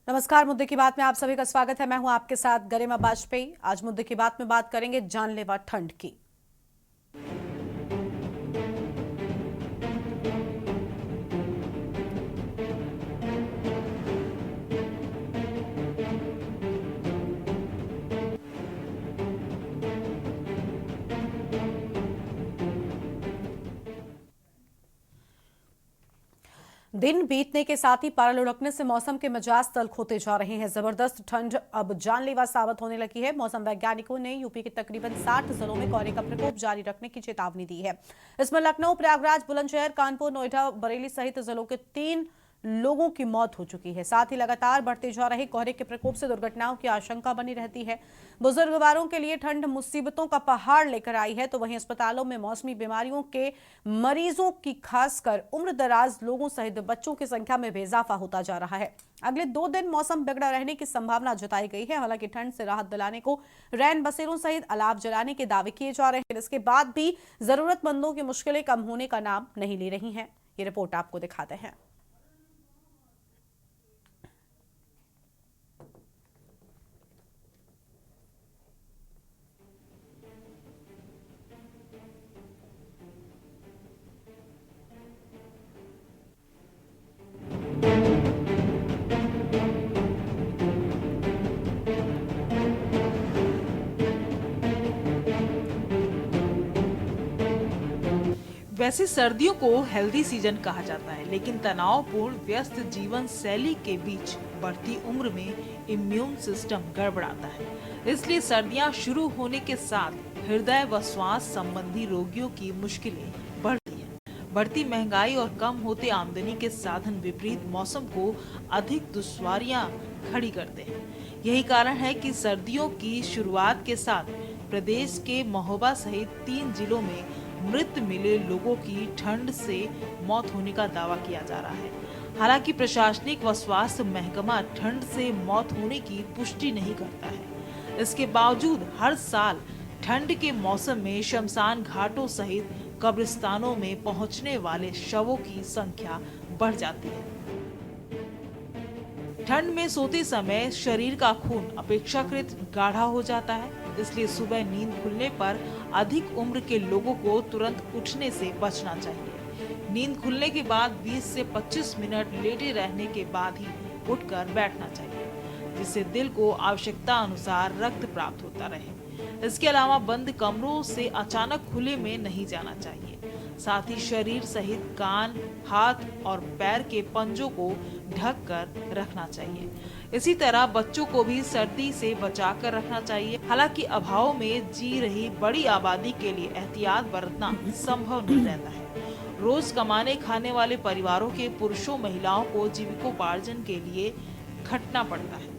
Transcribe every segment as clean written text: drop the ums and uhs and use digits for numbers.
नमस्कार। मुद्दे की बात में आप सभी का स्वागत है। मैं हूं आपके साथ गरिमा बाजपेयी। आज मुद्दे की बात में बात करेंगे जानलेवा ठंड की। दिन बीतने के साथ ही पारा लुढ़कने से मौसम के मिजाज तल्ख होते जा रहे हैं। जबरदस्त ठंड अब जानलेवा साबित होने लगी है। मौसम वैज्ञानिकों ने यूपी के तकरीबन 60 जिलों में कोहरे का प्रकोप जारी रखने की चेतावनी दी है। इसमें लखनऊ, प्रयागराज, बुलंदशहर, कानपुर, नोएडा, बरेली सहित जिलों के 3 लोगों की मौत हो चुकी है। साथ ही लगातार बढ़ते जा रहे कोहरे के प्रकोप से दुर्घटनाओं की आशंका बनी रहती है। बुजुर्गवारों के लिए ठंड मुसीबतों का पहाड़ लेकर आई है, तो वहीं अस्पतालों में मौसमी बीमारियों के मरीजों की खासकर उम्र दराज लोगों सहित बच्चों की संख्या में भी इजाफा होता जा रहा है। अगले 2 दिन मौसम बिगड़ा रहने की संभावना जताई गई है। हालांकि ठंड से राहत दिलाने को रैन बसेरों सहित अलाव जलाने के दावे किए जा रहे हैं। इसके बाद भी जरूरतमंदों की मुश्किलें कम होने का नाम नहीं ले रही हैं। ये रिपोर्ट आपको दिखाते हैं। वैसे सर्दियों को हेल्दी सीजन कहा जाता है, लेकिन तनावपूर्ण व्यस्त जीवन शैली के बीच बढ़ती उम्र में इम्यून सिस्टम गड़बड़ाता है। इसलिए सर्दियां शुरू होने के साथ हृदय व श्वास संबंधी रोगियों की मुश्किलें बढ़ती हैं। बढ़ती महंगाई और कम होते आमदनी के साधन विपरीत मौसम को अधिक दुश्वारियां खड़ी करते हैं। यही कारण है कि सर्दियों की शुरुआत के साथ प्रदेश के महोबा सहित 3 जिलों में मृत मिले लोगों की ठंड से मौत होने का दावा किया जा रहा है। हालांकि प्रशासनिक व स्वास्थ्य महकमा ठंड से मौत होने की पुष्टि नहीं करता है। इसके बावजूद हर साल ठंड के मौसम में शमशान घाटों सहित कब्रिस्तानों में पहुंचने वाले शवों की संख्या बढ़ जाती है। ठंड में सोते समय शरीर का खून अपेक्षाकृत गाढ़ा हो जाता है, इसलिए सुबह नींद खुलने पर अधिक उम्र के लोगों को तुरंत उठने से बचना चाहिए। नींद खुलने के बाद 20 से 25 मिनट लेटे रहने के बाद ही उठकर बैठना चाहिए, जिससे दिल को आवश्यकता अनुसार रक्त प्राप्त होता रहे। इसके अलावा बंद कमरों से अचानक खुले में नहीं जाना चाहिए। साथ ही शरीर सहित कान, हाथ और पैर के पंजों को ढक कर रखना चाहिए। इसी तरह बच्चों को भी सर्दी से बचाकर रखना चाहिए। हालांकि अभाव में जी रही बड़ी आबादी के लिए एहतियात बरतना संभव नहीं रहता है। रोज कमाने खाने वाले परिवारों के पुरुषों महिलाओं को जीविकोपार्जन के लिए खटना पड़ता है।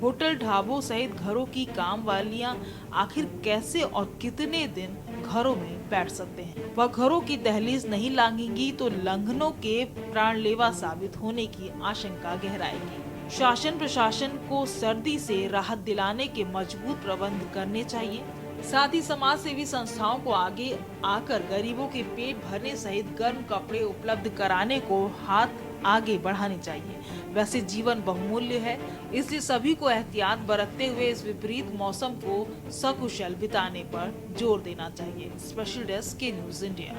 होटल, ढाबों सहित घरों की काम वालियां आखिर कैसे और कितने दिन घरों में बैठ सकते हैं? वह घरों की दहलीज नहीं लांघेंगी तो लंघनों के प्राणलेवा साबित होने की आशंका गहराएगी। शासन प्रशासन को सर्दी से राहत दिलाने के मजबूत प्रबंध करने चाहिए। साथ ही समाज सेवी संस्थाओं को आगे आकर गरीबों के पेट भरने सहित गर्म कपड़े उपलब्ध कराने को हाथ आगे बढ़ाने चाहिए। वैसे जीवन बहुमूल्य है, इसलिए सभी को एहतियात बरतते हुए इस विपरीत मौसम को सकुशल बिताने पर जोर देना चाहिए। स्पेशल डेस्क के न्यूज़ इंडिया।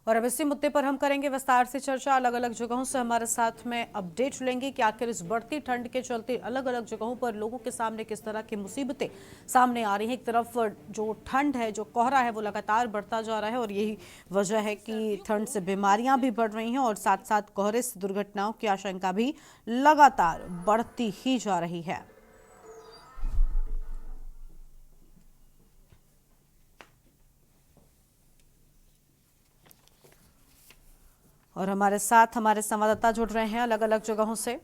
और अब इसी मुद्दे पर हम करेंगे विस्तार से चर्चा। अलग अलग जगहों से हमारे साथ में अपडेट लेंगे कि आखिर इस बढ़ती ठंड के चलते अलग अलग जगहों पर लोगों के सामने किस तरह की मुसीबतें सामने आ रही हैं। एक तरफ जो ठंड है, जो कोहरा है, वो लगातार बढ़ता जा रहा है और यही वजह है कि ठंड से बीमारियां भी बढ़ रही हैं और साथ साथ कोहरे से दुर्घटनाओं की आशंका भी लगातार बढ़ती ही जा रही है। और हमारे साथ हमारे संवाददाता जुड़ रहे हैं अलग अलग जगहों से।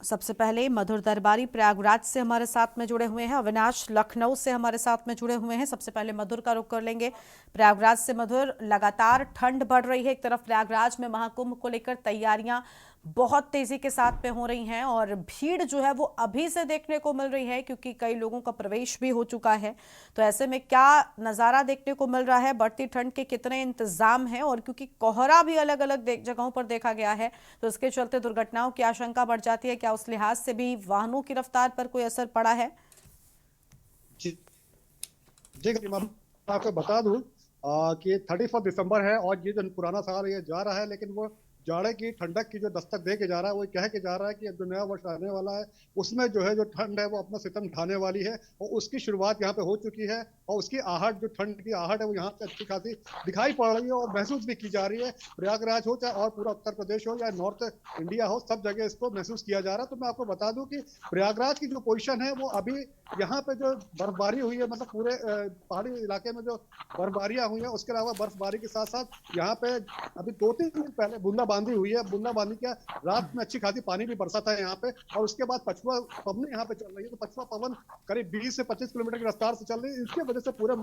सबसे पहले मधुर दरबारी प्रयागराज से हमारे साथ में जुड़े हुए हैं। अविनाश लखनऊ से हमारे साथ में जुड़े हुए हैं। सबसे पहले मधुर का रुख कर लेंगे। प्रयागराज से मधुर, लगातार ठंड बढ़ रही है। एक तरफ प्रयागराज में महाकुंभ को लेकर तैयारियां बहुत तेजी के साथ में हो रही हैं और भीड़ जो है वो अभी से देखने को मिल रही है क्योंकि कई लोगों का प्रवेश भी हो चुका है। तो ऐसे में क्या नज़ारा देखने को मिल रहा है, बढ़ती ठंड के कितने इंतजाम हैं, और क्योंकि कोहरा भी अलग अलग जगहों पर देखा गया है तो इसके चलते दुर्घटनाओं की आशंका बढ़ जाती है। क्या उस लिहाज से भी वाहनों की रफ्तार पर कोई असर पड़ा है? जी जी, मैं आपको बता दूं कि 31 दिसंबर है और ये जो पुराना साल ये जा रहा है, लेकिन वो जाड़े की ठंडक की जो दस्तक दे के जा रहा है, वो कह के जा रहा है कि अब जो नया वर्ष आने वाला है उसमें जो है जो ठंड है वो अपना सितम ढाने वाली है और उसकी शुरुआत यहाँ पे हो चुकी है। और उसकी आहट, जो ठंड की आहट है, वो यहाँ पे अच्छी खासी दिखाई पड़ रही है और महसूस भी की जा रही है। प्रयागराज हो चाहे और पूरा उत्तर प्रदेश हो या नॉर्थ इंडिया हो, सब जगह इसको महसूस किया जा रहा है। तो मैं आपको बता दूं कि प्रयागराज की जो पोजीशन है वो अभी यहाँ पे जो बर्फबारी हुई है, मतलब पूरे पहाड़ी इलाके में जो बर्फबारियां हुई है, उसके अलावा बर्फबारी के साथ साथ यहाँ पे अभी 2-3 दिन पहले बूंदाबांदी हुई है। बूंदाबांदी क्या, रात में अच्छी खासी पानी भी बरसा था यहाँ पे और उसके बाद पछुआ पवन यहाँ पे चल रही है। तो पछुआ पवन करीब 20 से 25 किलोमीटर की रफ्तार से चल रही है। इसकी वजह से पूरे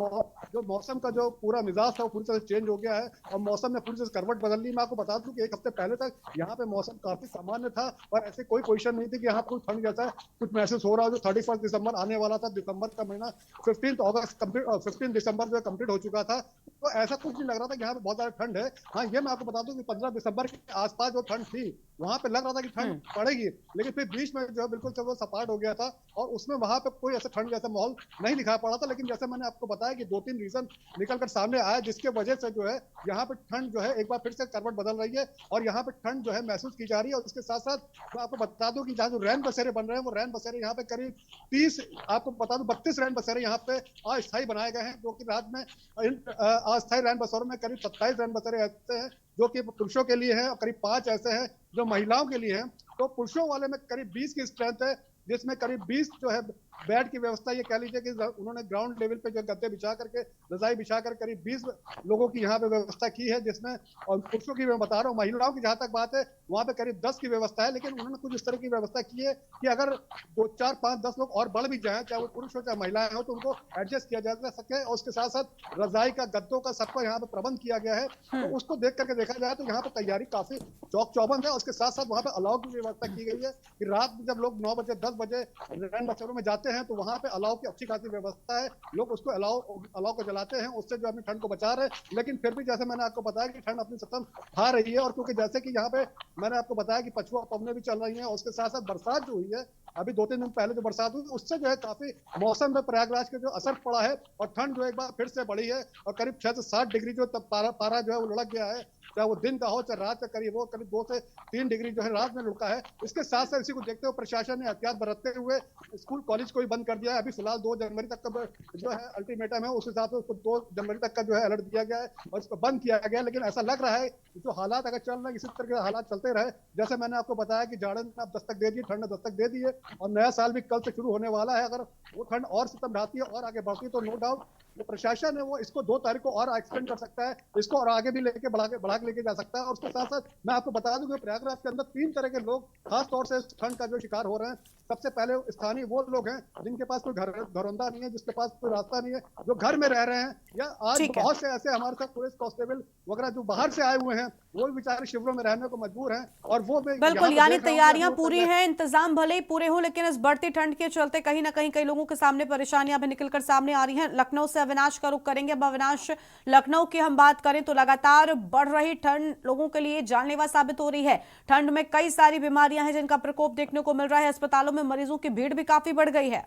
जो मौसम का जो पूरा मिजाज था वो पूरी तरह से चेंज हो गया है और मौसम ने पूरी तरह से करवट बदल ली। मैं आपको बता दूं कि एक हफ्ते पहले तक यहाँ पे मौसम काफी सामान्य था और ऐसे कोई पोजिशन नहीं थी कि यहाँ कोई ठंड जैसा कुछ महसूस हो रहा हो। जो 31 दिसंबर आने वाला था, दिसंबर का महीना 15 दिसंबर जो कंप्लीट हो चुका था, तो ऐसा कुछ नहीं लग रहा था कि यहाँ पे बहुत ज्यादा ठंड है। हाँ, ये मैं आपको बता दूं कि 15 दिसंबर के आसपास जो ठंड थी वहां पे लग रहा था कि ठंड पड़ेगी, लेकिन फिर बीच में जो है बिल्कुल से वो सपाट हो गया था और उसमें वहां पे कोई ऐसा ठंड जैसा माहौल नहीं दिखाई पड़ा था। लेकिन जैसे मैंने आपको बताया कि 2-3 रीजन निकल कर सामने आया जिसके वजह से जो है यहाँ पे ठंड जो है एक बार फिर से करवट बदल रही है और यहाँ पे ठंड जो है महसूस की जा रही है। और उसके साथ साथ मैं आपको बता दूं कि जहाँ जो रैन बसेरे बन रहे हैं, वो रैन बसेरे यहाँ पे करीब 30, आपको बता दूं 32 रैन बसेरे यहाँ पे अस्थायी बनाए गए हैं, जो कि रात में अस्थायी रैन बसेरों में करीब 27 रैन बसेरे ऐसे हैं जो कि पुरुषों के लिए हैं और करीब 5 ऐसे हैं जो महिलाओं के लिए हैं। तो पुरुषों वाले में करीब 20 की स्ट्रेंथ है, जिसमें करीब 20 जो है बेड की व्यवस्था, ये कह लीजिए कि उन्होंने ग्राउंड लेवल पे जो गद्दे बिछा करके, रजाई बिछा कर करीब 20 लोगों की यहाँ पे व्यवस्था की है, जिसमें, और पुरुषों की मैं बता रहा हूँ, महिलाओं की जहां तक बात है वहां पे करीब 10 की व्यवस्था है। लेकिन उन्होंने कुछ इस तरह की व्यवस्था की है कि अगर 2, 4, 5, 10 लोग और बढ़ भी जाए, चाहे वो पुरुष हो चाहे महिलाएं हो, तो उनको एडजस्ट किया जा सके। और उसके साथ साथ रजाई का, गद्दों का, सबका यहाँ पे प्रबंध किया गया है। तो उसको देख करके देखा जाए तो यहाँ पे तैयारी काफी चौक चौबंद है। उसके साथ साथ वहाँ पे अलाव की व्यवस्था की गई है कि रात में जब लोग 9 बजे 10 बजे रैन बसेरों में जाते हैं तो वहाँ पे अलाव की अच्छी खासी व्यवस्था है। लोग उसको अलाव को जलाते हैं, उससे जो अपनी ठंड को बचा रहे हैं। लेकिन फिर भी जैसे मैंने आपको बताया कि ठंड अपनी सतम खा रही है। और क्योंकि जैसे कि यहाँ पे मैंने आपको बताया कि पछुआ पवनें भी चल रही हैं, उसके साथ साथ बरसात जो हुई है अभी 2-3 दिन पहले जो बरसात हुई, उससे जो है काफी मौसम में प्रयागराज के जो असर पड़ा है और ठंड जो एक बार फिर से बढ़ी है और करीब 6 से 7 डिग्री जो पारा जो है वो लुढ़क गया है, चाहे वो दिन का हो चाहे रात का, करीब 2 से 3 डिग्री जो है रात में लुढ़का है। इसके साथ साथ इसी को देखते हुए प्रशासन ने एहतियात बरतते हुए स्कूल कॉलेज को भी बंद कर दिया है। अभी फिलहाल 2 जनवरी तक का जो है अल्टीमेटम है, उस हिसाब से उसको 2 जनवरी तक का जो है अलर्ट दिया गया है और इसको बंद किया गया है। लेकिन ऐसा लग रहा है कि जो हालात अगर चल रहे हैं, इसी तरह के हालात चलते रहे, जैसे मैंने आपको बताया कि जाड़े ने अब दस्तक दे दी, ठंड ने दस्तक दे दी है और नया साल भी कल से शुरू होने वाला है। अगर वो ठंड और सितम ढाती है और आगे बढ़ती है तो नो डाउट जो प्रशासन है वो इसको 2 तारीख को और एक्सटेंड कर सकता है, इसको और आगे भी लेके बढ़ा के लेके जा सकता है। और उसके साथ साथ मैं आपको बता दूं कि प्रयागराज के अंदर 3 तरह के लोग खास तौर से ठंड का जो शिकार हो रहे हैं। सबसे पहले स्थानीय वो लोग हैं जिनके पास कोई घरौंदा नहीं है, जिसके पास कोई रास्ता नहीं है, जो घर में रह रहे हैं, या आज बहुत से ऐसे हमारे साथ पुलिस कांस्टेबल वगैरह जो बाहर से आए हुए हैं, वो भी बेचारे शिविरों में रहने को मजबूर हैं। और वो बिल्कुल, यानी तैयारियां पूरी हैं, इंतजाम भले ही पूरे हों, लेकिन इस बढ़ती ठंड के चलते कहीं ना कहीं कई लोगों के सामने परेशानियां भी निकलकर सामने आ रही हैं। लखनऊ से अविनाश का रुख करेंगे। अब अविनाश, लखनऊ की हम बात करें तो लगातार बढ़ रही ठंड लोगों के लिए जानलेवा साबित हो रही है। ठंड में कई सारी बीमारियां हैं जिनका प्रकोप देखने को मिल रहा है। अस्पतालों में मरीजों की भीड़ भी काफी बढ़ गई है।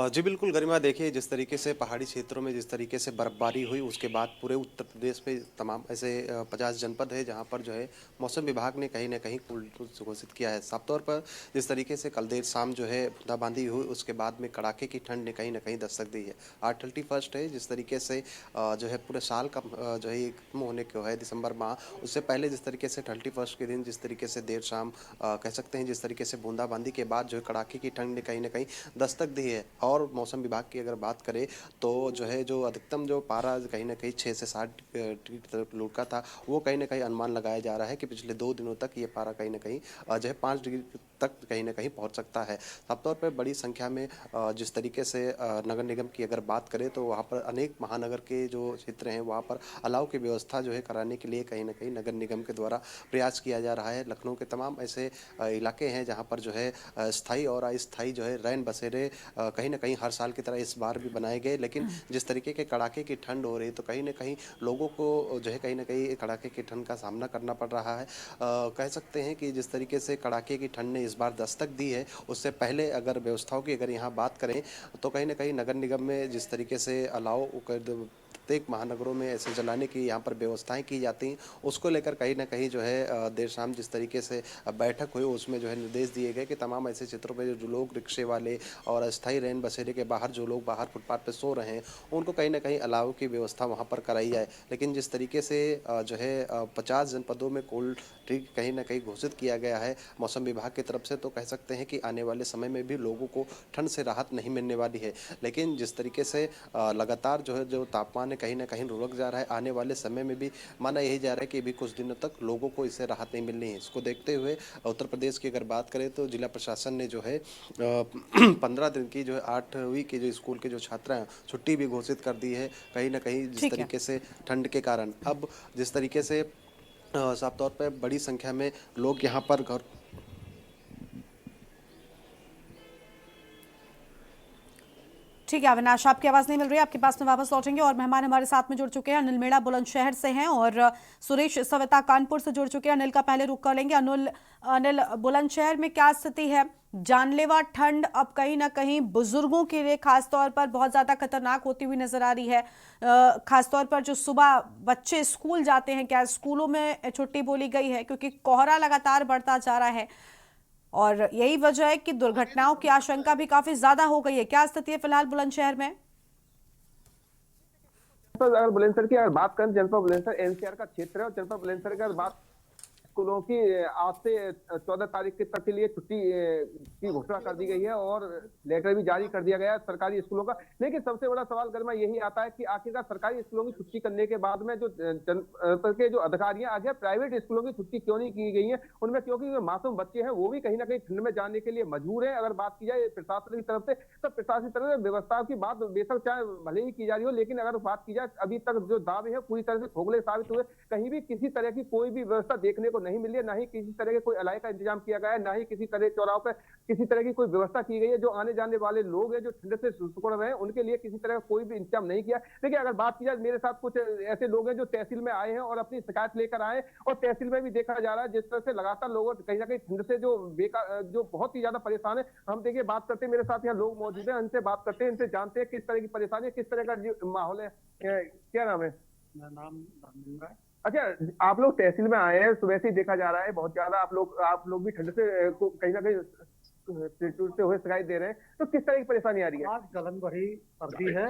जी बिल्कुल गरिमा, देखिए जिस तरीके से पहाड़ी क्षेत्रों में जिस तरीके से बर्फबारी हुई, उसके बाद पूरे उत्तर प्रदेश में तमाम ऐसे 50 जनपद है जहां पर जो है मौसम विभाग ने कहीं ना कहीं कूल घोषित किया है। साफ तौर पर जिस तरीके से कल देर शाम जो है बूंदाबांदी हुई, उसके बाद में कड़ाके की ठंड ने कहीं ना कहीं दस्तक दी है। आज 31 है, जिस तरीके से जो है पूरे साल का जो है खत्म होने को है दिसंबर माह, उससे पहले जिस तरीके से 31 के दिन जिस तरीके से देर शाम कह सकते हैं, जिस तरीके से बूंदाबांदी के बाद जो है कड़ाके की ठंड ने कहीं ना कहीं दस्तक दी है। और मौसम विभाग की अगर बात करें तो जो है जो अधिकतम जो पारा कहीं ना कहीं 6 से 7 डिग्री तक लुढ़का था, वो कहीं ना कहीं अनुमान लगाया जा रहा है कि पिछले 2 दिनों तक ये पारा कहीं ना कहीं जो है 5 डिग्री तक कहीं ना कहीं पहुंच सकता है। साफ तौर पर बड़ी संख्या में जिस तरीके से नगर निगम की अगर बात करें तो वहाँ पर अनेक महानगर के जो क्षेत्र हैं वहाँ पर अलाव की व्यवस्था जो है कराने के लिए कहीं ना कहीं नगर निगम के द्वारा प्रयास किया जा रहा है। लखनऊ के तमाम ऐसे इलाके हैं जहाँ पर जो है स्थायी और अस्थायी जो है रैन बसेरे कहीं ना कहीं हर साल की तरह इस बार भी बनाए गए, लेकिन जिस तरीके के कड़ाके की ठंड हो रही है तो कहीं ना कहीं लोगों को जो है कहीं ना कहीं कड़ाके की ठंड का सामना करना पड़ रहा है। कह सकते हैं कि जिस तरीके से कड़ाके की ठंड ने इस बार दस्तक दी है, उससे पहले अगर व्यवस्थाओं की अगर यहाँ बात करें तो कहीं ना कहीं नगर निगम में जिस तरीके से अलाव प्रत्येक महानगरों में ऐसे जलाने की यहाँ पर व्यवस्थाएं की जाती हैं, उसको लेकर कहीं ना कहीं जो है देर शाम जिस तरीके से बैठक हुई उसमें जो है निर्देश दिए गए कि तमाम ऐसे क्षेत्रों में जो लोग रिक्शे वाले और अस्थायी रैन बसेरे के बाहर जो लोग बाहर फुटपाथ पर सो रहे हैं उनको कहीं ना कहीं अलाव की व्यवस्था वहाँ पर कराई जाए। लेकिन जिस तरीके से जो है 50 जनपदों में कोल्ड ट्रिक कहीं ना कहीं घोषित किया गया है मौसम विभाग की तरफ से, तो कह सकते हैं कि आने वाले समय में भी लोगों को ठंड से राहत नहीं मिलने वाली है। लेकिन जिस तरीके से लगातार जो है जो तापमान है कहीं ना कहीं लुढ़क जा रहा है, आने वाले समय में भी माना यही जा रहा है कि अभी कुछ दिनों तक लोगों को इससे राहत नहीं मिलनी है। इसको देखते हुए उत्तर प्रदेश की अगर बात करें तो जिला प्रशासन ने जो है 15 दिन की जो है 8वीं के जो स्कूल के जो छात्र हैं छुट्टी भी घोषित कर दी है कहीं ना कहीं जिस ठीक है। तरीके से ठंड के कारण। अब जिस तरीके से साफ तौर पर बड़ी संख्या में लोग यहाँ पर घर ठीक है अविनाश, आपकी आवाज नहीं मिल रही है, आपके पास में वापस लौटेंगे। और मेहमान हमारे साथ में जुड़ चुके हैं, अनिल मेड़ा बुलंदशहर से हैं और सुरेश सविता कानपुर से जुड़ चुके हैं। अनिल का पहले रुख कर लेंगे। अनिल, बुलंदशहर में क्या स्थिति है? जानलेवा ठंड अब कहीं ना कहीं बुजुर्गों के लिए खासतौर पर बहुत ज्यादा खतरनाक होती हुई नजर आ रही है। खासतौर पर जो सुबह बच्चे स्कूल जाते हैं, क्या स्कूलों में छुट्टी बोली गई है? क्योंकि कोहरा लगातार बढ़ता जा रहा है और यही वजह है कि दुर्घटनाओं की आशंका भी काफी ज्यादा हो गई है। क्या स्थिति है फिलहाल बुलंदशहर में? अगर बुलंदशहर की अगर बात करें, जनपद बुलंदशहर एनसीआर का क्षेत्र है और जनपद बुलंदशहर की अगर बात स्कूलों की आज से 14 तारीख तक के लिए छुट्टी की घोषणा कर दी गई है और लेटर भी जारी कर दिया गया है सरकारी स्कूलों का। लेकिन सबसे बड़ा सवाल गर्मा यही आता है कि आखिरकार सरकारी स्कूलों की छुट्टी करने के बाद में जो जनपद के जो अधिकारी हैं आगे प्राइवेट स्कूलों की छुट्टी क्यों नहीं की गई है उनमें, क्योंकि जो मासूम बच्चे हैं वो भी कहीं ना कहीं ठंड में जाने के लिए मजबूर है। अगर बात की जाए प्रशासन की तरफ से तो प्रशासन की तरफ से व्यवस्था की बात बेशक चाहे भले ही की जा रही हो, लेकिन अगर बात की जाए अभी तक जो दावे है पूरी तरह से खोखले साबित हुए। कहीं भी किसी तरह की कोई भी व्यवस्था देखने को नहीं मिली है, ना ही किसी तरह के कोई अलाई का इंतजाम किया गया है, ना ही किसी तरह चौराहों पर किसी तरह की कोई व्यवस्था की गई है। जो आने जाने वाले लोग हैं जो ठंड से सुकड़ रहे हैं उनके लिए किसी तरह का कोई भी इंतजाम नहीं किया। देखिए अगर बात की जाए, मेरे साथ कुछ ऐसे लोग हैं जो तहसील में आए हैं और अपनी शिकायत लेकर आए और तहसील में भी देखा जा रहा है जिस तरह से लगातार लोगों कहीं ना कहीं ठंड से जो बहुत ही ज्यादा परेशान है। हम देखिए बात करते हैं, मेरे साथ यहाँ लोग मौजूद है, उनसे बात करते हैं, इनसे जानते हैं किस तरह की परेशानी है, किस तरह का माहौल है। क्या नाम है? मेरा नाम धर्मेंद्र है। अच्छा, आप लोग तहसील में आए हैं, सुबह से ही देखा जा रहा है बहुत ज्यादा आप लोग भी ठंड से कहीं ना कहीं टूटते हुए शिकायत दे रहे हैं, तो किस तरह की परेशानी आ रही है? आज गलन भरी सर्दी है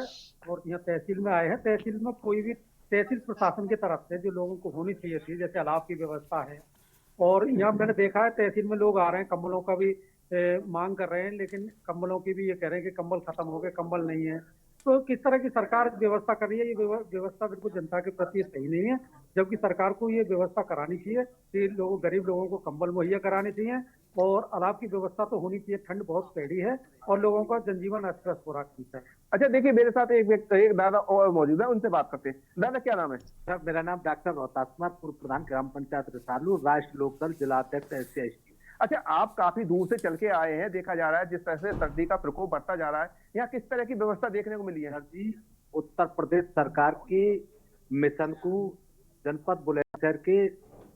और यहाँ तहसील में आए हैं। तहसील में कोई भी तहसील प्रशासन की तरफ से जो लोगों को होनी चाहिए थी, जैसे अलाव की व्यवस्था है, और यहाँ मैंने देखा है तहसील में लोग आ रहे हैं, कंबलों का भी मांग कर रहे हैं, लेकिन कंबलों की भी ये कह रहे हैं कि कंबल खत्म हो गए, कंबल नहीं है। तो किस तरह की सरकार व्यवस्था कर रही है, ये व्यवस्था बिल्कुल जनता के प्रति सही नहीं है, जबकि सरकार को ये व्यवस्था करानी चाहिए कि गरीब लोगों को कंबल मुहैया कराने चाहिए और अलाव की व्यवस्था तो होनी चाहिए। ठंड बहुत कड़ी है और लोगों का जनजीवन अस्त हो रहा है। अच्छा देखिए, मेरे साथ एक दादा और मौजूद है, उनसे बात करते हैं। दादा क्या नाम है? सर मेरा नाम डॉक्टर रोहतास कुमार, पूर्व प्रधान ग्राम पंचायत रसालू, राष्ट्र लोकदल जिला अध्यक्ष SC/ST। अच्छा, आप काफी दूर से चल के आए हैं, देखा जा रहा है जिस तरह से सर्दी का प्रकोप बढ़ता जा रहा है, यहाँ किस तरह की व्यवस्था देखने को मिली है? जी, उत्तर प्रदेश सरकार के मिशन को जनपद बुलंदशहर के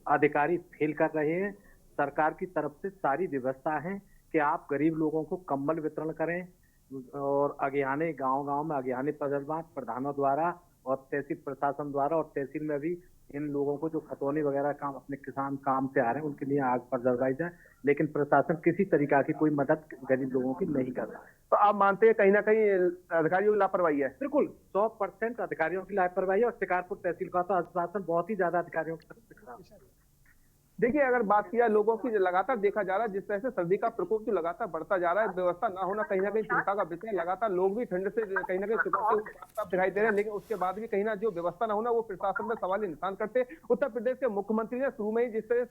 अधिकारी फेल कर रहे हैं। सरकार की तरफ से सारी व्यवस्था है कि आप गरीब लोगों को कंबल वितरण करें और अज्ञाने गांव में अज्ञाने प्रधानों द्वारा और तहसील प्रशासन द्वारा, और तहसील में भी इन लोगों को जो खतौनी वगैरह काम अपने किसान काम से आ रहे हैं उनके लिए आग पर जलवाई जाए, लेकिन प्रशासन किसी तरीका की कोई मदद गरीब लोगों की नहीं कर रहा है। तो आप मानते हैं कहीं ना कहीं अधिकारियों की लापरवाही है? बिल्कुल 100% अधिकारियों की लापरवाही है और शिकारपुर तहसील का तो आश्वासन बहुत ही ज्यादा अधिकारियों की तरफ से खराब है। देखिए, अगर बात किया लोगों की, लगातार देखा जा रहा है जिस तरह से सर्दी का प्रकोप जो लगातार बढ़ता जा रहा है, व्यवस्था ना होना कहीं ना कहीं चिंता का विषय है। लगातार लोग भी ठंड से कहीं ना कहीं सुबह से साफ दिखाई दे रहे हैं, लेकिन उसके बाद भी कहीं ना जो व्यवस्था ना होना वो प्रशासन में सवाल निशान करते। उत्तर प्रदेश के मुख्यमंत्री ने शुरू में ही जिस तरह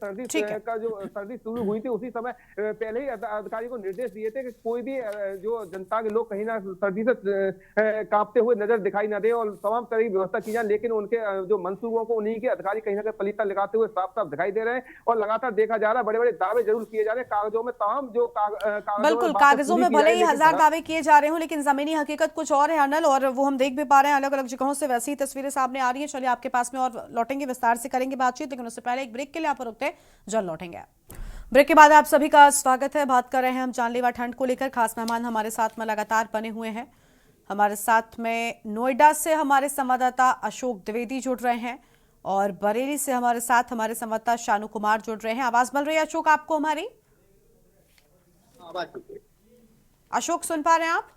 सर्दी शुरू हुई थी उसी समय पहले ही अधिकारी को निर्देश दिए थे कि कोई भी जो जनता के लोग कहीं ना सर्दी से कांपते हुए नजर दिखाई न दे और तमाम तरह की व्यवस्था की जाए, लेकिन उनके जो मंसूबों को उन्हीं के अधिकारी कहीं ना कहीं पलीता लगाते हुए साफ साफ दिखाई दे रहे हैं। और लगातार देखा जा रहा है, बड़े बड़े दावे जरूर किए जा रहे हैं कागजों में, तमाम जो बिल्कुल कागजों में भले ही हजार दावे किए जा रहे हो, लेकिन जमीनी हकीकत कुछ और है अनल, और वो हम देख भी पा रहे हैं अलग अलग जगहों से वैसी तस्वीरें सामने आ रही हैं। चलिए आपके पास में और लौटेंगे, विस्तार से करेंगे बातचीत, लेकिन उससे पहले एक ब्रेक के लिए आप पर रुकते हैं, जल्द लौटेंगे। ब्रेक के बाद आप सभी का स्वागत है। बात कर रहे हैं हम जानलेवा ठंड को लेकर। खास मेहमान हमारे साथ में लगातार बने हुए हैं। हमारे साथ में नोएडा से हमारे संवाददाता अशोक द्विवेदी जुड़ रहे हैं और बरेली से हमारे साथ हमारे संवाददाता शानू कुमार जुड़ रहे हैं। आवाज मिल रही है अशोक आपको हमारी? अशोक सुन पा रहे हैं आप?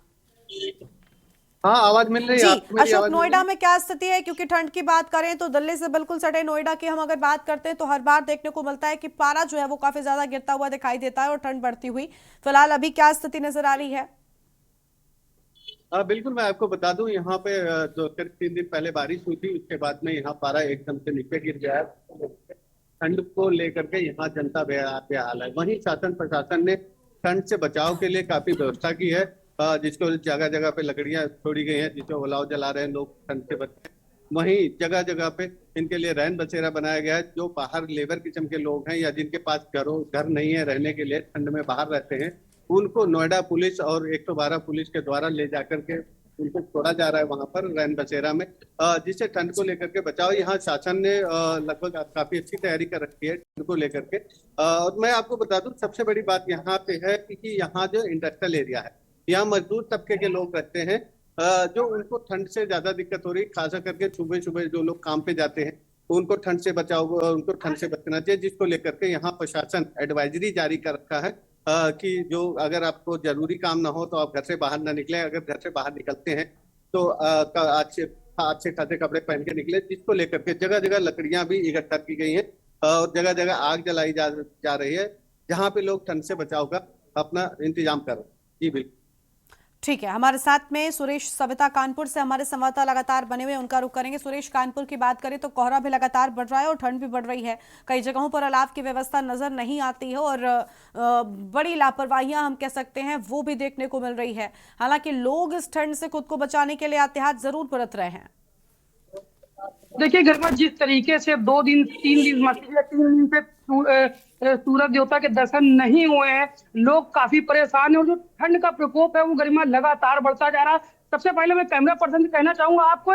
हाँ, आवाज मिल रही है जी अशोक, नोएडा में क्या स्थिति है? क्योंकि ठंड की बात करें तो दिल्ली से बिल्कुल सटे नोएडा की हम अगर बात करते हैं तो हर बार देखने को मिलता है कि पारा जो है वो काफी ज्यादा गिरता हुआ दिखाई देता है और ठंड बढ़ती हुई। फिलहाल अभी क्या स्थिति नजर आ रही है? बिल्कुल, मैं आपको बता दूं, यहाँ पे जो करीब 3 दिन पहले बारिश हुई थी, उसके बाद में यहाँ पारा एकदम से नीचे गिर गया है। ठंड को लेकर के यहाँ जनता बेहाल है। वहीं शासन प्रशासन ने ठंड से बचाव के लिए काफी व्यवस्था की है, जिसको जगह जगह पे लकड़ियां छोड़ी गई हैं, जिसको अलाव जला रहे हैं लोग ठंड से बचते हैं। वहीं जगह जगह पे इनके लिए रैन बसेरा बनाया गया है। जो बाहर लेबर किस्म के लोग हैं या जिनके पास घर नहीं है रहने के लिए, ठंड में बाहर रहते हैं, उनको नोएडा पुलिस और 112 पुलिस के द्वारा ले जाकर के उनको छोड़ा जा रहा है वहां पर रैन बसेरा में, जिससे ठंड को लेकर के बचाव। यहाँ शासन ने लगभग काफी अच्छी तैयारी कर रखी है ठंड को लेकर के। और मैं आपको बता दूं, सबसे बड़ी बात यहाँ पे है कि यहाँ जो इंडस्ट्रियल एरिया है, यहाँ मजदूर तबके के लोग रहते हैं, जो उनको ठंड से ज्यादा दिक्कत हो रही, खासा करके सुबह सुबह जो लोग काम पे जाते हैं उनको ठंड से बचाव, उनको ठंड से बचना चाहिए, जिसको लेकर के यहाँ प्रशासन एडवाइजरी जारी कर रखा है कि जो अगर आपको जरूरी काम ना हो तो आप घर से बाहर ना निकले। अगर घर से बाहर निकलते हैं तो अच्छे खासे कपड़े पहन के निकले, जिसको लेकर के जगह जगह लकड़ियां भी इकट्ठा की गई हैं और जगह जगह आग जलाई जा रही है, जहाँ पे लोग ठंड से बचाव का अपना इंतजाम कर रहे हैं। जी बिल्कुल, ठीक है। हमारे साथ में सुरेश सविता कानपुर से हमारे संवाददाता लगातार बने हुए, उनका रुख करेंगे। सुरेश, कानपुर की बात करें तो कोहरा भी लगातार बढ़ रहा है और ठंड भी बढ़ रही है। कई जगहों पर अलाव की व्यवस्था नजर नहीं आती है और बड़ी लापरवाहियां हम कह सकते हैं वो भी देखने को मिल रही है। हालांकि लोग इस ठंड से खुद को बचाने के लिए एहतियात जरूर बरत रहे हैं। देखिए गरिमा, जिस तरीके से 2 दिन 3 दिन 3 दिन से सूरज देवता के दर्शन नहीं हुए हैं, लोग काफी परेशान हैं और जो ठंड का प्रकोप है वो गरिमा लगातार बढ़ता जा रहा है। सबसे पहले मैं कैमरा पर्सन से कहना चाहूंगा आपको,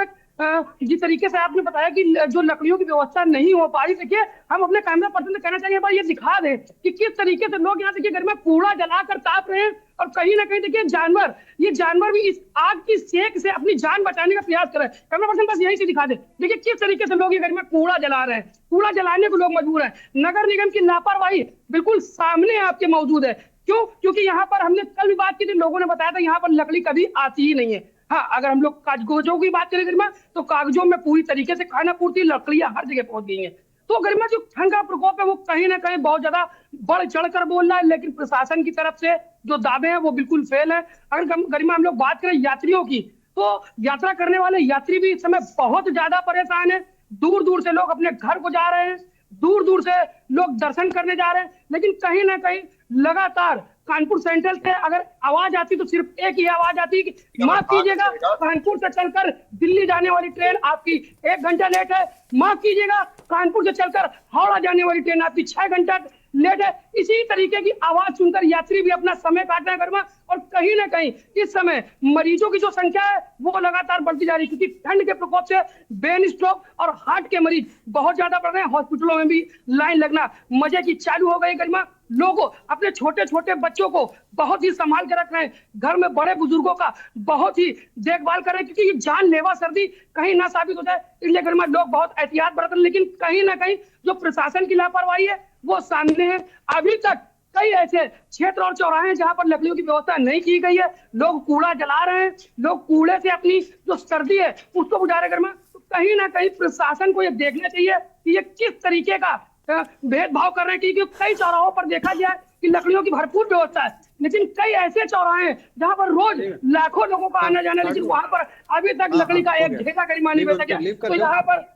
जिस तरीके से आपने बताया कि जो लकड़ियों की व्यवस्था नहीं हो पा रही, देखिए हम अपने कैमरा पर्सन से कहना चाहेंगे बार ये दिखा दे कि किस तरीके से लोग यहाँ देखिए गरिमा कूड़ा जलाकर ताप रहे हैं और कहीं ना कहीं देखिए जानवर भी इस आग की सेक से अपनी जान बचाने का प्रयास कर रहे हैं। कैमरा पर्सन बस यही से दिखा दे, देखिए किस तरीके से लोग ये गरिमा कूड़ा जला रहे हैं, कूड़ा जलाने को लोग मजबूर है। नगर निगम की लापरवाही बिल्कुल सामने आपके मौजूद है। क्यों? क्योंकि यहाँ पर हमने कल भी बात की थी, लोगों ने बताया था यहाँ पर लकड़ी कभी आती ही नहीं है। हाँ, अगर हम लोग कागजों की बात करें गरिमा, तो कागजों में पूरी तरीके से खाना पूर्ति लकड़ियां हर जगह पहुंच गई हैं। तो गरिमा जो ठंड का प्रकोप है वो कहीं ना कहीं बहुत ज्यादा बढ़ चढ़कर बोल रहा है, लेकिन प्रशासन की तरफ से जो दावे हैं वो बिल्कुल फेल है। अगर गरिमा हम लोग बात करें यात्रियों की, तो यात्रा करने वाले यात्री भी इस समय बहुत ज्यादा परेशान है। दूर दूर से लोग अपने घर को जा रहे हैं, दूर दूर से लोग दर्शन करने जा रहे हैं, लेकिन कहीं ना कहीं लगातार कानपुर सेंट्रल से अगर आवाज आती तो सिर्फ एक ही आवाज आती कि माफ कीजिएगा, कानपुर से चलकर दिल्ली जाने वाली ट्रेन आपकी 1 घंटा लेट है। माफ कीजिएगा, कानपुर से चलकर हावड़ा जाने वाली ट्रेन आपकी 6 घंटा लेट है। इसी तरीके की आवाज सुनकर यात्री भी अपना समय काट रहे हैं गरिमा, और कहीं ना कहीं इस समय मरीजों की जो संख्या है वो लगातार बढ़ती जा रही है, क्योंकि ठंड के प्रकोप से ब्रेन स्ट्रोक और हार्ट के मरीज बहुत ज्यादा बढ़ रहे हैं। हॉस्पिटलों में भी लाइन लगना मजे की चालू हो गई गरिमा। लोगों अपने छोटे छोटे बच्चों को बहुत ही संभाल के रख रहे हैं, घर में बड़े बुजुर्गों का बहुत ही देखभाल कर रहे हैं, क्योंकि ये जानलेवा सर्दी कहीं ना साबित हो जाए, इसलिए गरिमा लोग बहुत एहतियात बरत रहे हैं। लेकिन कहीं ना कहीं जो प्रशासन की लापरवाही है वो सामने है। अभी तक कई ऐसे क्षेत्र और चौराहे हैं जहां पर लकड़ियों की व्यवस्था नहीं की गई है, लोग कूड़ा जला रहे हैं, लोग कूड़े से अपनी जो सर्दी है उसको बुझा रहे गरिमा। तो कहीं ना कहीं प्रशासन को ये देखना चाहिए कि ये किस तरीके का भेदभाव कर रहे हैं, क्योंकि कई चौराहों पर देखा गया है कि लकड़ियों की भरपूर व्यवस्था है, लेकिन कई ऐसे चौराहे हैं जहां पर रोज लाखों लोगों का आना जाना, लेकिन वहां पर अभी तक लकड़ी का एक ढेका गरिमा नहीं बेचा गया। तो यहाँ पर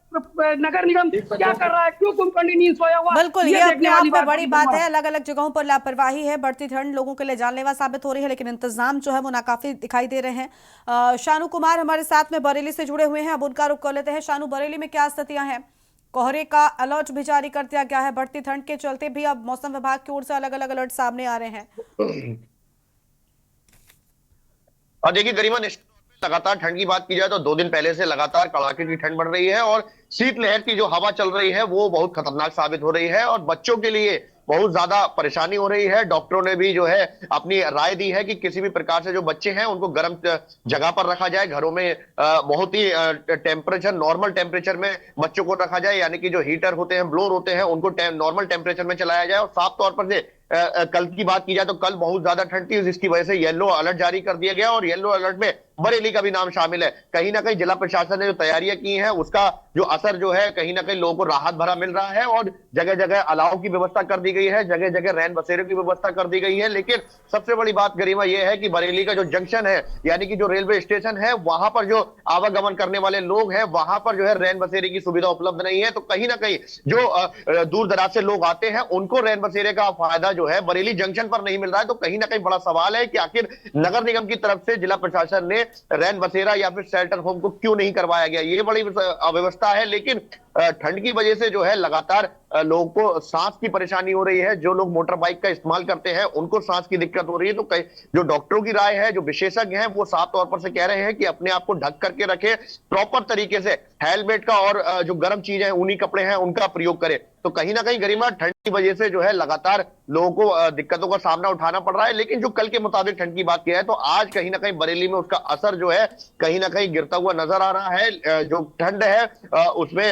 नगर निगम क्या कर रहा है, क्यों कुंभकर्णी नींद सोया हुआ? बिल्कुल, ये अपने आप में बड़ी बात है। है। अलग अलग जगहों पर लापरवाही है, बढ़ती ठंड लोगों के लिए जानलेवा साबित हो रही है, लेकिन इंतजाम जो है वो नाकाफी दिखाई दे रहे हैं। शानू कुमार हमारे साथ में बरेली से जुड़े हुए हैं, अब उनका रुख कर लेते हैं। शानू, बरेली में क्या स्थितियां हैं? कोहरे का अलर्ट भी जारी कर दिया गया है, बढ़ती ठंड के चलते भी अब मौसम विभाग की ओर से अलग अलग अलर्ट सामने आ रहे हैं। और देखिए गरिमा, निश्चित तौर पे लगातार ठंड की बात की जाए तो 2 दिन पहले से लगातार कड़ाके की ठंड बढ़ रही है और शीतलहर की जो हवा चल रही है वो बहुत खतरनाक साबित हो रही है और बच्चों के लिए बहुत ज्यादा परेशानी हो रही है। डॉक्टरों ने भी जो है अपनी राय दी है कि किसी भी प्रकार से जो बच्चे हैं उनको गर्म जगह पर रखा जाए, घरों में बहुत ही टेम्परेचर, नॉर्मल टेम्परेचर में बच्चों को रखा जाए, यानी कि जो हीटर होते हैं, ब्लोर होते हैं, उनको नॉर्मल टेम्परेचर में चलाया जाए। और साफ तौर पर से कल की बात की जाए तो कल बहुत ज्यादा ठंड थी, जिसकी वजह से येलो अलर्ट जारी कर दिया गया और येलो अलर्ट में बरेली का भी नाम शामिल है। कहीं ना कहीं जिला प्रशासन ने जो तैयारियां की हैं उसका जो असर जो है कहीं ना कहीं लोगों को राहत भरा मिल रहा है और जगह जगह अलाव की व्यवस्था कर दी गई है, जगह जगह रैन बसेरों की व्यवस्था कर दी गई है। लेकिन सबसे बड़ी बात गरिमा यह है कि बरेली का जो जंक्शन है, यानी कि जो रेलवे स्टेशन है, वहां पर जो आवागमन करने वाले लोग हैं वहां पर जो है रैन बसेरे की सुविधा उपलब्ध नहीं है। तो कहीं ना कहीं जो दूर दराज से लोग आते हैं उनको रैन बसेरे का फायदा जो है बरेली जंक्शन पर नहीं मिल रहा है। तो कहीं ना कहीं बड़ा सवाल है कि आखिर नगर निगम की तरफ से जिला प्रशासन ने रैन बसेरा या फिर शेल्टर होम को क्यों नहीं करवाया गया। ये बड़ी अव्यवस्था है। लेकिन ठंड की वजह से जो है लगातार लोगों को सांस की परेशानी हो रही है। जो लोग मोटर बाइक का इस्तेमाल करते हैं उनको सांस की दिक्कत हो रही है। तो जो डॉक्टरों की राय है, जो विशेषज्ञ हैं, वो साफ तौर पर से कह रहे हैं कि अपने आप को ढक करके रखें, प्रॉपर तरीके से हेलमेट का और जो गर्म चीजें हैं, ऊनी कपड़े हैं, उनका प्रयोग करें। तो कहीं ना कहीं गरिमा ठंड की वजह से जो है लगातार लोगों को दिक्कतों का सामना उठाना पड़ रहा है। लेकिन जो कल के मुताबिक ठंड की बात की है तो आज कहीं ना कहीं बरेली में उसका असर जो है कहीं ना कहीं गिरता हुआ नजर आ रहा है। जो ठंड है उसमें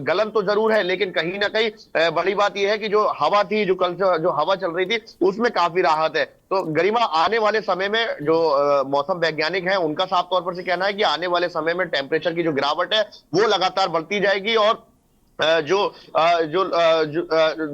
गलन तो जरूर है, लेकिन कहीं ना कहीं बड़ी बात यह है कि जो हवा थी, जो कल जो हवा चल रही थी, उसमें काफी राहत है। तो गरिमा, आने वाले समय में जो मौसम वैज्ञानिक हैं उनका साफ तौर पर से कहना है कि आने वाले समय में टेम्परेचर की जो गिरावट है वो लगातार बढ़ती जाएगी और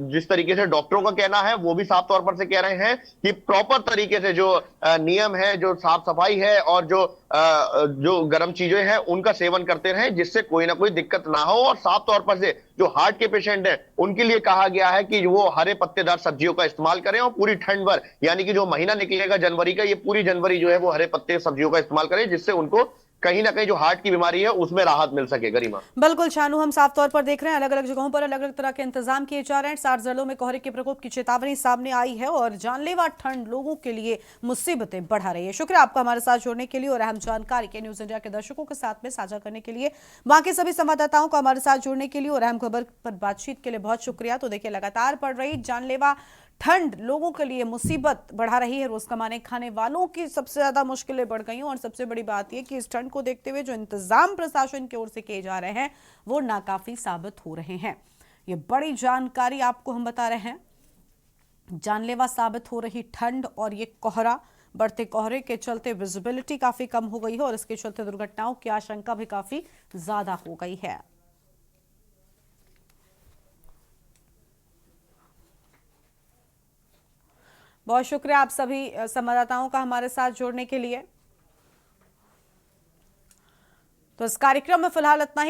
जिस तरीके से डॉक्टरों का कहना है वो भी साफ तौर पर से कह रहे हैं कि प्रॉपर तरीके से जो नियम है, जो साफ सफाई है और जो गर्म चीजें हैं उनका सेवन करते रहें, जिससे कोई ना कोई दिक्कत ना हो। और साफ तौर पर से जो हार्ट के पेशेंट हैं उनके लिए कहा गया है कि वो हरे पत्तेदार सब्जियों का इस्तेमाल करें और पूरी ठंड भर, यानी कि जो महीना निकलेगा जनवरी का, ये पूरी जनवरी जो है वो हरे पत्ते सब्जियों का इस्तेमाल करें, जिससे उनको कहीं ना कहीं जो हार्ट की बीमारी है उसमें राहत मिल सके। गरिमा, बिल्कुल शानू, हम साफ तौर पर देख रहे हैं अलग अलग जगहों पर अलग अलग तरह के इंतजाम किए जा रहे हैं। 60 जिलों में कोहरे के प्रकोप की चेतावनी सामने आई है और जानलेवा ठंड लोगों के लिए मुसीबतें बढ़ा रही है। शुक्रिया आपका हमारे साथ जुड़ने के लिए और अहम जानकारी के न्यूज इंडिया के दर्शकों के साथ में साझा करने के लिए, बाकी सभी संवाददाताओं को हमारे साथ जुड़ने के लिए और अहम खबर पर बातचीत के लिए बहुत शुक्रिया। तो देखिए, लगातार बढ़ रही जानलेवा ठंड लोगों के लिए मुसीबत बढ़ा रही है। रोज कमाने खाने वालों की सबसे ज्यादा मुश्किलें बढ़ गई हैं और सबसे बड़ी बात यह कि इस ठंड को देखते हुए जो इंतजाम प्रशासन की ओर से किए जा रहे हैं वो नाकाफी साबित हो रहे हैं। ये बड़ी जानकारी आपको हम बता रहे हैं। जानलेवा साबित हो रही ठंड और ये कोहरा, बढ़ते कोहरे के चलते विजिबिलिटी काफी कम हो गई है और इसके चलते दुर्घटनाओं की आशंका भी काफी ज्यादा हो गई है। बहुत शुक्रिया आप सभी संवाददाताओं का हमारे साथ जुड़ने के लिए। तो इस कार्यक्रम में फिलहाल इतना ही।